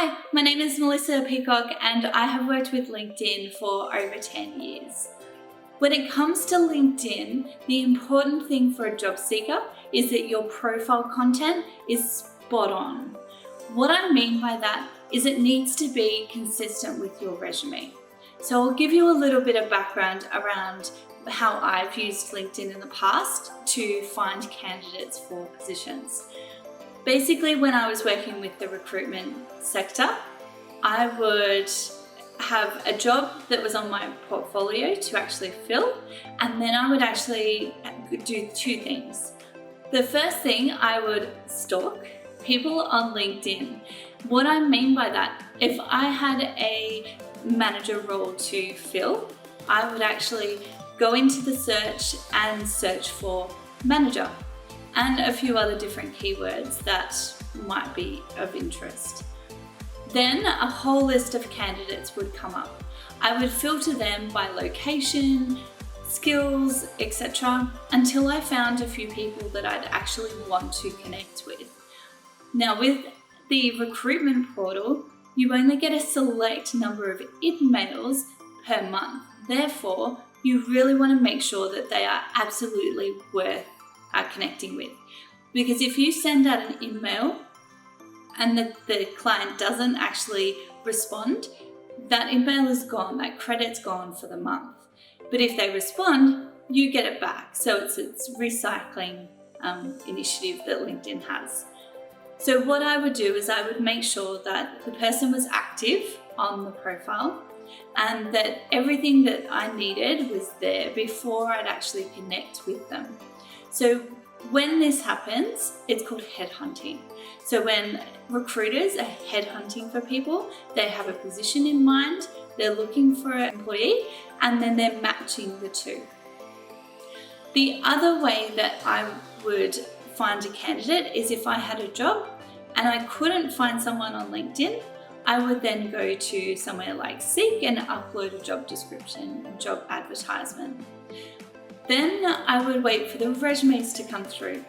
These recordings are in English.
Hi, my name is Melissa Peacock and I have worked with LinkedIn for over 10 years. When it comes to LinkedIn, the important thing for a job seeker is that your profile content is spot on. What I mean by that is it needs to be consistent with your resume. So I'll give you a little bit of background around how I've used LinkedIn in the past to find candidates for positions. Basically, when I was working with the recruitment sector, I would have a job that was on my portfolio to actually fill, and then I would actually do two things. The first thing, I would stalk people on LinkedIn. What I mean by that, if I had a manager role to fill, I would actually go into the search and search for manager and a few other different keywords that might be of interest. Then a whole list of candidates would come up. I would filter them by location, skills, etc. until I found a few people that I'd actually want to connect with. Now with the recruitment portal, you only get a select number of emails per month. Therefore, you really want to make sure that they are absolutely worth connecting with. Because if you send out an email and the client doesn't actually respond, that email is gone, that credit's gone for the month. But if they respond, you get it back. So it's recycling initiative that LinkedIn has. So what I would do is I would make sure that the person was active on the profile and that everything that I needed was there before I'd actually connect with them. So when this happens, it's called headhunting. So when recruiters are headhunting for people, they have a position in mind, they're looking for an employee, and then they're matching the two. The other way that I would find a candidate is if I had a job and I couldn't find someone on LinkedIn, I would then go to somewhere like Seek and upload a job description, a job advertisement. Then I would wait for the resumes to come through.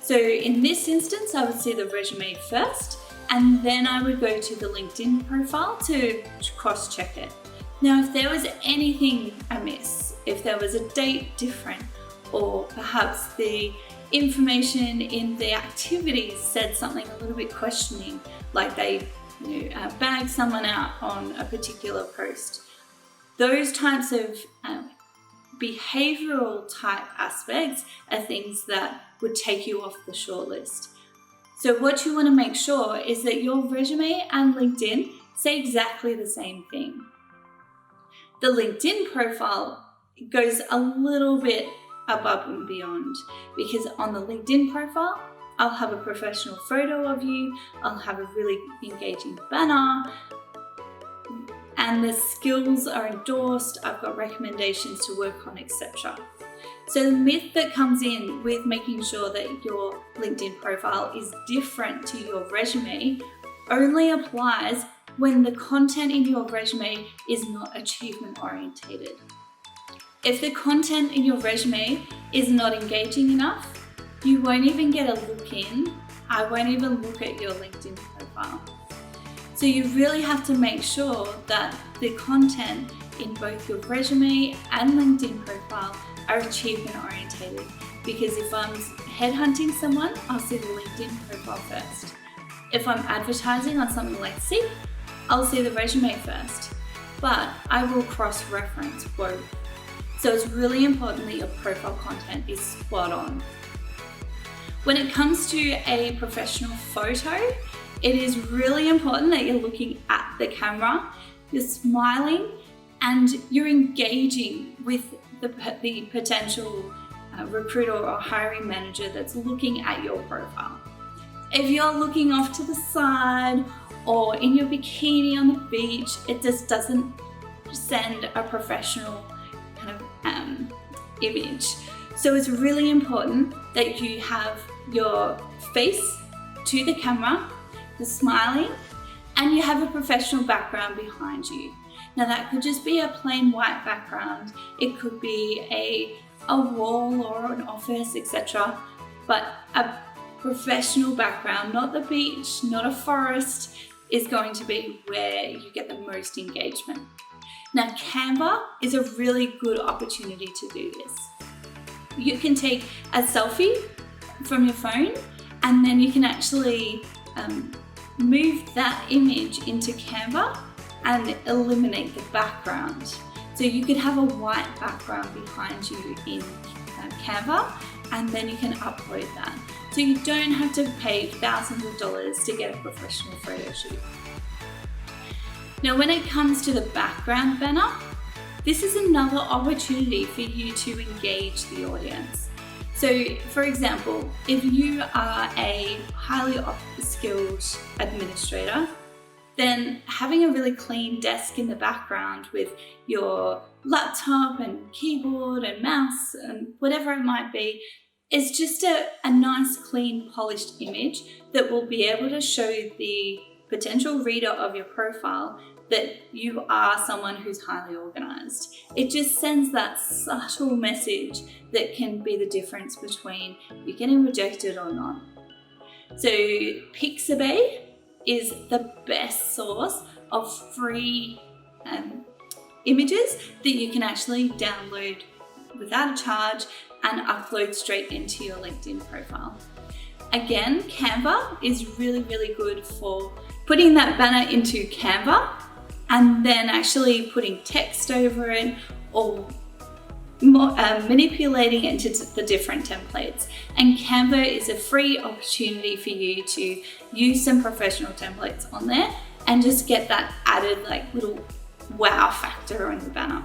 So in this instance, I would see the resume first, and then I would go to the LinkedIn profile to cross-check it. Now, if there was anything amiss, if there was a date different, or perhaps the information in the activities said something a little bit questioning, like they bagged someone out on a particular post, those types of behavioral type aspects are things that would take you off the shortlist. So what you want to make sure is that your resume and LinkedIn say exactly the same thing. The LinkedIn profile goes a little bit above and beyond, because on the LinkedIn profile, I'll have a professional photo of you, I'll have a really engaging banner, and the skills are endorsed, I've got recommendations to work on, etc. So the myth that comes in with making sure that your LinkedIn profile is different to your resume only applies when the content in your resume is not achievement orientated. If the content in your resume is not engaging enough, you won't even get a look in. I won't even look at your LinkedIn profile. So you really have to make sure that the content in both your resume and LinkedIn profile are achievement orientated. Because if I'm headhunting someone, I'll see the LinkedIn profile first. If I'm advertising on something like Seek, I'll see the resume first. But I will cross-reference both. So it's really important that your profile content is spot on. When it comes to a professional photo, it is really important that you're looking at the camera, you're smiling, and you're engaging with the potential recruiter or hiring manager that's looking at your profile. If you're looking off to the side or in your bikini on the beach, it just doesn't send a professional kind of image. So it's really important that you have your face to the camera, the smiling, and you have a professional background behind you. Now that could just be a plain white background, it could be a wall or an office, etc. But a professional background, not the beach, not a forest. is going to be where you get the most engagement. Now, Canva is a really good opportunity to do this. You can take a selfie from your phone, and then you can actually move that image into Canva and eliminate the background. So you could have a white background behind you in Canva, and then you can upload that. So you don't have to pay thousands of dollars to get a professional photo shoot. Now, when it comes to the background banner, this is another opportunity for you to engage the audience. So, for example, if you are a highly skilled administrator, then having a really clean desk in the background with your laptop and keyboard and mouse and whatever it might be is just a nice, clean, polished image that will be able to show the potential reader of your profile that you are someone who's highly organized. It just sends that subtle message that can be the difference between you getting rejected or not. So Pixabay is the best source of free images that you can actually download without a charge and upload straight into your LinkedIn profile. Again, Canva is really, really good for putting that banner into Canva and then actually putting text over it or manipulating it into the different templates. And Canva is a free opportunity for you to use some professional templates on there and just get that added little wow factor on the banner.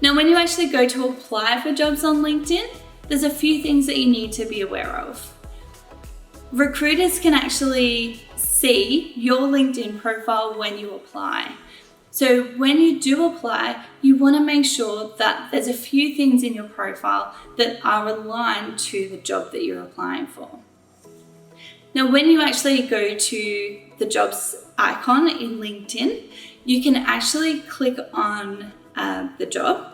Now, when you actually go to apply for jobs on LinkedIn, there's a few things that you need to be aware of. Recruiters can actually see your LinkedIn profile when you apply. So when you do apply, you want to make sure that there's a few things in your profile that are aligned to the job that you're applying for. Now, when you actually go to the jobs icon in LinkedIn, you can actually click on the job,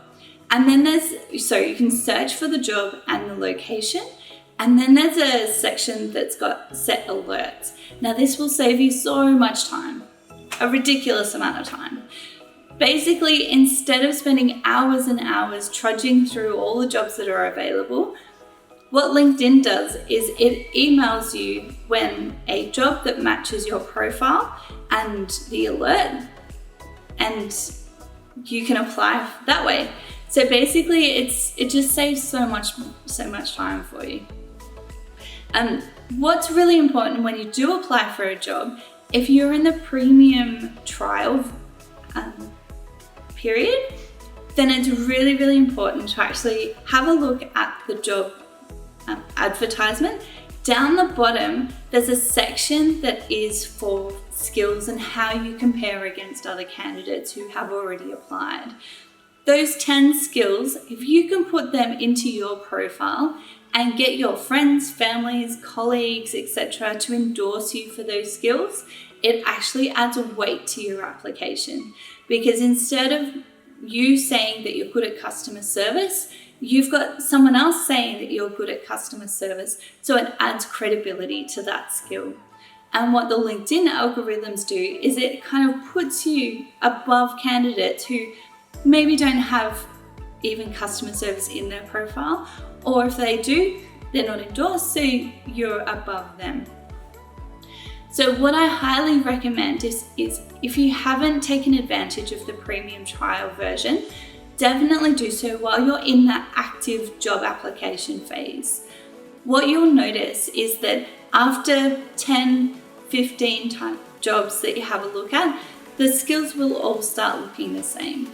and then you can search for the job and the location, and then there's a section that's got set alerts. Now, this will save you so much time, a ridiculous amount of time. Basically, instead of spending hours and hours trudging through all the jobs that are available, what LinkedIn does is it emails you when a job that matches your profile and the alert, and you can apply that way. So basically, it just saves so much time for you. What's really important when you do apply for a job, if you're in the premium trial period, then it's really, really important to actually have a look at the job advertisement. Down the bottom, there's a section that is for skills and how you compare against other candidates who have already applied. Those 10 skills, if you can put them into your profile and get your friends, families, colleagues, etc. to endorse you for those skills, it actually adds a weight to your application. Because instead of you saying that you're good at customer service, you've got someone else saying that you're good at customer service, so it adds credibility to that skill. And what the LinkedIn algorithms do is it kind of puts you above candidates who maybe don't have even customer service in their profile, or if they do, they're not endorsed, so you're above them. So what I highly recommend is if you haven't taken advantage of the premium trial version, definitely do so while you're in that active job application phase. What you'll notice is that after 10, 15 jobs that you have a look at, the skills will all start looking the same.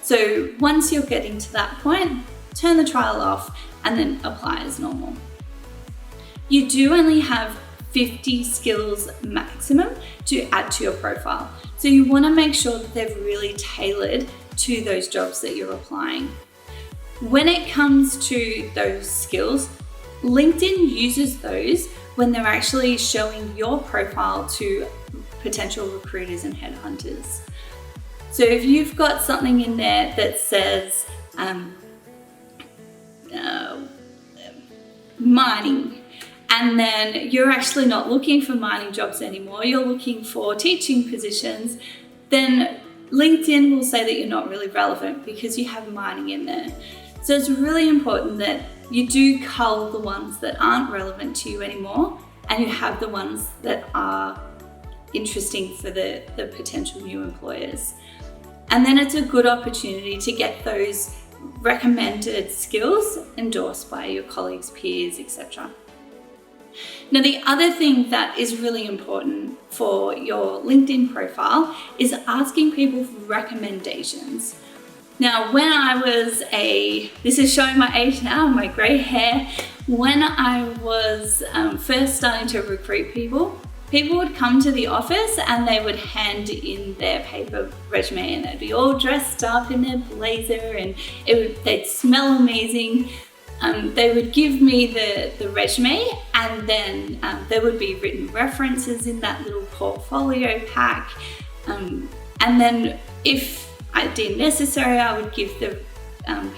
So once you're getting to that point, turn the trial off and then apply as normal. You do only have 50 skills maximum to add to your profile. So you want to make sure that they're really tailored to those jobs that you're applying. When it comes to those skills, LinkedIn uses those when they're actually showing your profile to potential recruiters and headhunters. So if you've got something in there that says mining, and then you're actually not looking for mining jobs anymore, you're looking for teaching positions, then LinkedIn will say that you're not really relevant because you have mining in there. So it's really important that you do cull the ones that aren't relevant to you anymore, and you have the ones that are interesting for the potential new employers. And then it's a good opportunity to get those recommended skills endorsed by your colleagues, peers, etc. Now, the other thing that is really important for your LinkedIn profile is asking people for recommendations. Now, when I was this is showing my age now, my grey hair, when I was first starting to recruit people would come to the office and they would hand in their paper resume, and they'd be all dressed up in their blazer, and they'd smell amazing. They would give me the resume, and then there would be written references in that little portfolio pack. And then if I deemed necessary, I would give the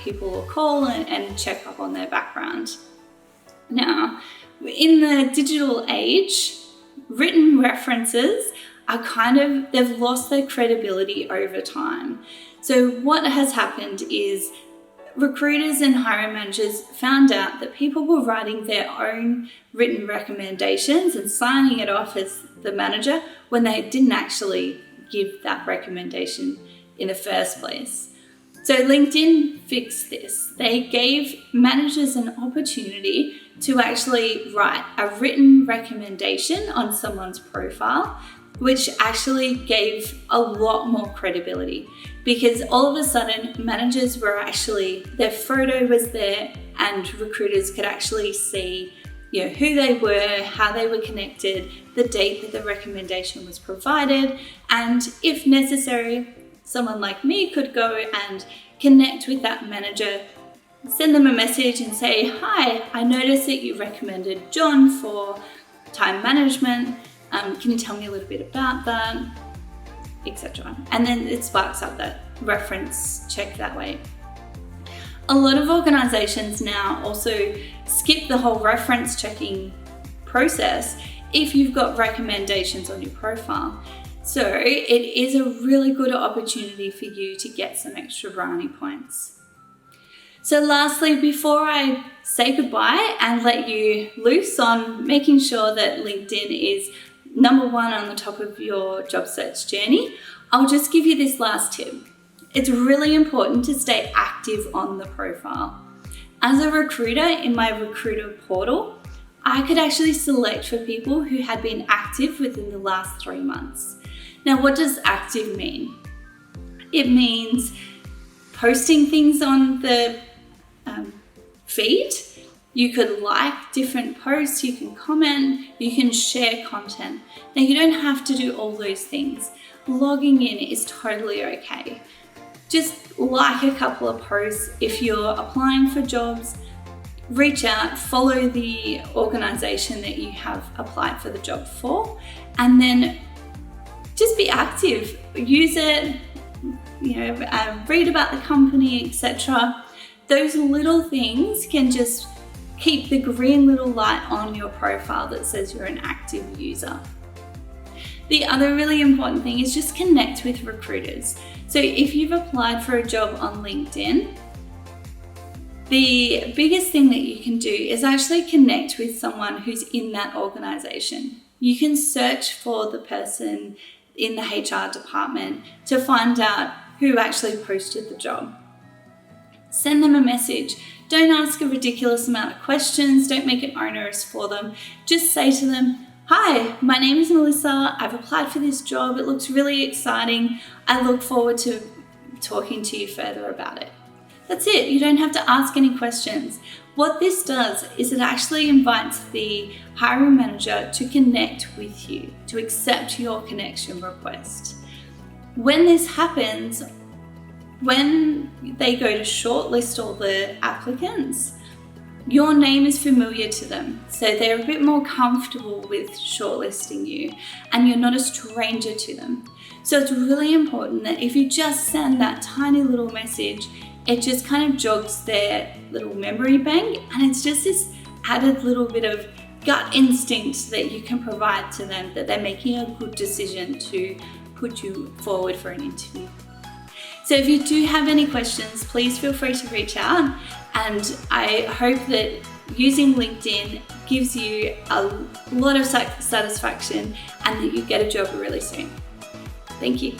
people a call and check up on their background. Now, in the digital age, written references are they've lost their credibility over time. So what has happened is recruiters and hiring managers found out that people were writing their own written recommendations and signing it off as the manager when they didn't actually give that recommendation in the first place. So LinkedIn fixed this. They gave managers an opportunity to actually write a written recommendation on someone's profile, which actually gave a lot more credibility, because all of a sudden managers were their photo was there, and recruiters could actually see who they were, how they were connected, the date that the recommendation was provided, and if necessary, someone like me could go and connect with that manager, send them a message and say, "Hi, I noticed that you recommended John for time management. Can you tell me a little bit about that?" etc. And then it sparks up that reference check that way. A lot of organizations now also skip the whole reference checking process if you've got recommendations on your profile. So it is a really good opportunity for you to get some extra brownie points. So lastly, before I say goodbye and let you loose on making sure that LinkedIn is number one on the top of your job search journey, I'll just give you this last tip. It's really important to stay active on the profile. As a recruiter in my recruiter portal, I could actually select for people who had been active within the last 3 months. Now, what does active mean? It means posting things on the feed. You could like different posts, you can comment, you can share content. Now, you don't have to do all those things. Logging in is totally okay. Just like a couple of posts. If you're applying for jobs, reach out, follow the organization that you have applied for the job for, and then just be active. Use it, read about the company, etc. Those little things can just keep the green little light on your profile that says you're an active user. The other really important thing is just connect with recruiters. So if you've applied for a job on LinkedIn, the biggest thing that you can do is actually connect with someone who's in that organization. You can search for the person in the HR department to find out who actually posted the job. Send them a message. Don't ask a ridiculous amount of questions. Don't make it onerous for them. Just say to them, "Hi, my name is Melissa. I've applied for this job. It looks really exciting. I look forward to talking to you further about it." That's it. You don't have to ask any questions. What this does is it actually invites the hiring manager to connect with you, to accept your connection request. When this happens, when they go to shortlist all the applicants, your name is familiar to them, so they're a bit more comfortable with shortlisting you, and you're not a stranger to them. So it's really important that if you just send that tiny little message, it just kind of jogs their little memory bank, and it's just this added little bit of gut instinct that you can provide to them that they're making a good decision to put you forward for an interview. So if you do have any questions, please feel free to reach out, and I hope that using LinkedIn gives you a lot of satisfaction and that you get a job really soon. Thank you.